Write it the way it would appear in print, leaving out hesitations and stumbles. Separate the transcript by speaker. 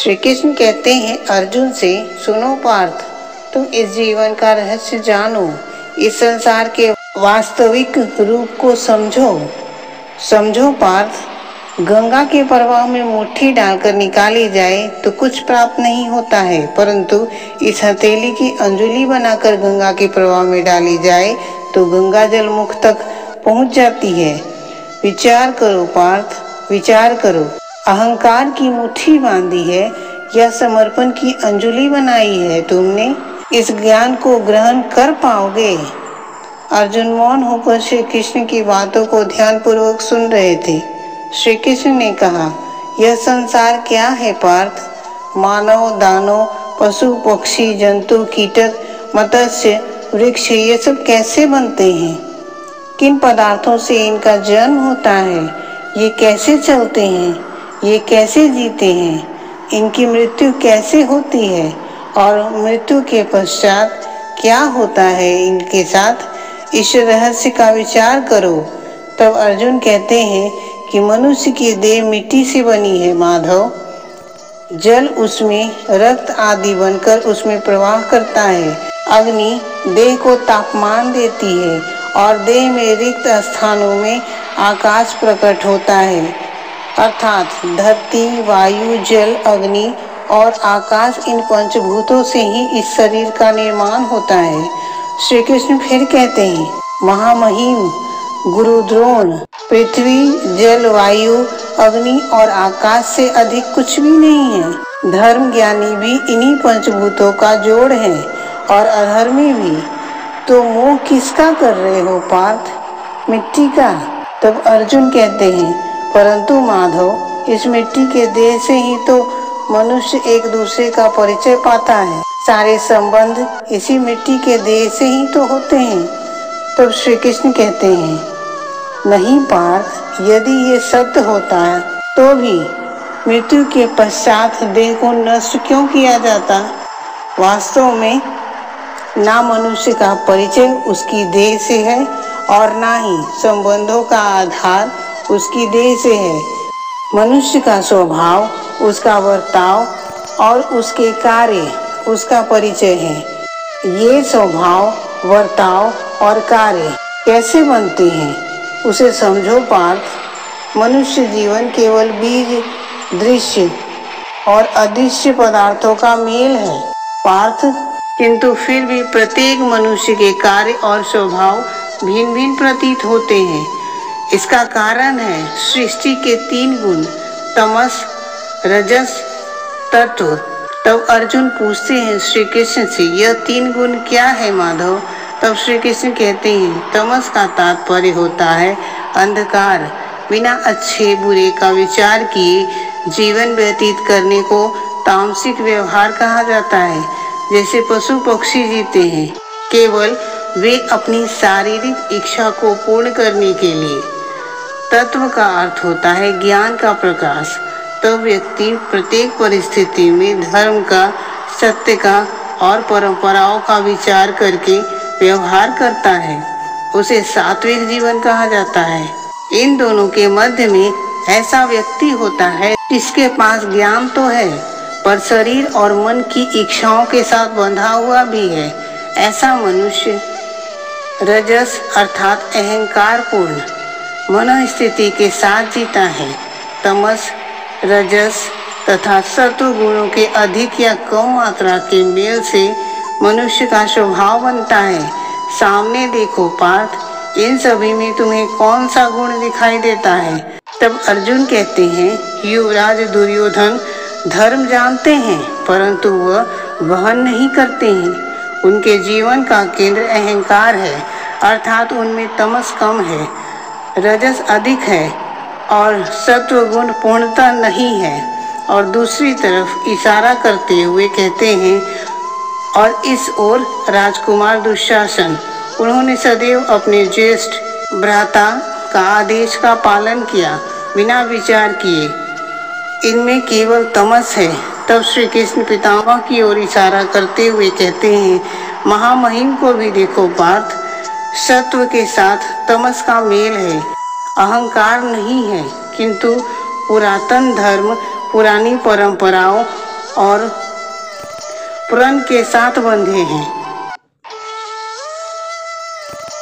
Speaker 1: श्री कृष्ण कहते हैं अर्जुन से, सुनो पार्थ, तुम इस जीवन का रहस्य जानो, इस संसार के वास्तविक रूप को समझो पार्थ। गंगा के प्रवाह में मुट्ठी डालकर निकाली जाए तो कुछ प्राप्त नहीं होता है, परंतु इस हथेली की अंजुली बनाकर गंगा के प्रवाह में डाली जाए तो गंगा जल मुख तक पहुंच जाती है। विचार करो पार्थ, विचार करो। अहंकार की मुट्ठी बांधी है या समर्पण की अंजुली बनाई है तुमने? इस ज्ञान को ग्रहण कर पाओगे? अर्जुन मौन होकर श्री कृष्ण की बातों को ध्यानपूर्वक सुन रहे थे। श्री कृष्ण ने कहा, यह संसार क्या है पार्थ? मानव, दानव, पशु, पक्षी, जंतु, कीटक, मत्स्य, वृक्ष, ये सब कैसे बनते हैं? किन पदार्थों से इनका जन्म होता है? ये कैसे चलते हैं? ये कैसे जीते हैं? इनकी मृत्यु कैसे होती है? और मृत्यु के पश्चात क्या होता है इनके साथ? इस रहस्य का विचार करो। तब अर्जुन कहते हैं कि मनुष्य की देह मिट्टी से बनी है माधव। जल उसमें रक्त आदि बनकर उसमें प्रवाह करता है। अग्नि देह को तापमान देती है और देह में रिक्त स्थानों में आकाश प्रकट होता है। अर्थात धरती, वायु, जल, अग्नि और आकाश, इन पंचभूतों से ही इस शरीर का निर्माण होता है। श्री कृष्ण फिर कहते हैं, महामहिम गुरु द्रोण, पृथ्वी, जल, वायु, अग्नि और आकाश से अधिक कुछ भी नहीं है। धर्म ज्ञानी भी इन्हीं पंचभूतों का जोड़ है और अधर्मी भी। तो मोह किसका कर रहे हो पार्थ? मिट्टी का। तब अर्जुन कहते हैं, परंतु माधव, इस मिट्टी के देह से ही तो मनुष्य एक दूसरे का परिचय पाता है। सारे संबंध इसी मिट्टी के देह से ही तो होते हैं। तब श्री कृष्ण कहते हैं, नहीं पार्थ, यदि ये सत्य होता है तो भी मृत्यु के पश्चात देह को नष्ट क्यों किया जाता? वास्तव में ना मनुष्य का परिचय उसकी देह से है और ना ही संबंधों का आधार उसकी देह से है। मनुष्य का स्वभाव, उसका वर्ताव और उसके कार्य उसका परिचय है। ये स्वभाव, वर्ताव और कार्य कैसे बनते हैं उसे समझो पार्थ। मनुष्य जीवन केवल बीज, दृश्य और अदृश्य पदार्थों का मेल है पार्थ, किंतु फिर भी प्रत्येक मनुष्य के कार्य और स्वभाव भिन्न भिन्न प्रतीत होते हैं। इसका कारण है सृष्टि के 3 गुण, तमस, रजस, तत्व। तब अर्जुन पूछते हैं श्री कृष्ण से, यह 3 गुण क्या है माधव? तब श्री कृष्ण कहते हैं, तमस का तात्पर्य होता है अंधकार। बिना अच्छे बुरे का विचार किए जीवन व्यतीत करने को तामसिक व्यवहार कहा जाता है। जैसे पशु पक्षी जीते हैं केवल वे अपनी शारीरिक इच्छा को पूर्ण करने के लिए। तत्व का अर्थ होता है ज्ञान का प्रकाश। तब व्यक्ति प्रत्येक परिस्थिति में धर्म का, सत्य का और परंपराओं का विचार करके व्यवहार करता है। उसे सात्विक जीवन कहा जाता है। इन दोनों के मध्य में ऐसा व्यक्ति होता है जिसके पास ज्ञान तो है पर शरीर और मन की इच्छाओं के साथ बंधा हुआ भी है। ऐसा मनुष्य रजस अर्थात अहंकार पूर्ण मन स्थिति के साथ जीता है। तमस, रजस तथा सत्व गुणों के अधिक या कम मात्रा के मेल से मनुष्य का स्वभाव बनता है। सामने देखो पार्थ, इन सभी में तुम्हें कौन सा गुण दिखाई देता है? तब अर्जुन कहते हैं, युवराज दुर्योधन धर्म जानते हैं परंतु वह वहन नहीं करते हैं। उनके जीवन का केंद्र अहंकार है, अर्थात उनमें तमस कम है, रजस अधिक है और सत्व गुण पूर्णता नहीं है। और दूसरी तरफ इशारा करते हुए कहते हैं, और इस ओर राजकुमार दुशासन, उन्होंने सदैव अपने ज्येष्ठ भ्राता का आदेश का पालन किया बिना विचार किए। इनमें केवल तमस है। तब श्री कृष्ण पितामह की ओर इशारा करते हुए कहते हैं, महामहिम को भी देखो पार्थ, सत्व के साथ तमस का मेल है। अहंकार नहीं है किंतु पुरातन धर्म, पुरानी परंपराओं और प्रण के साथ बंधे हैं।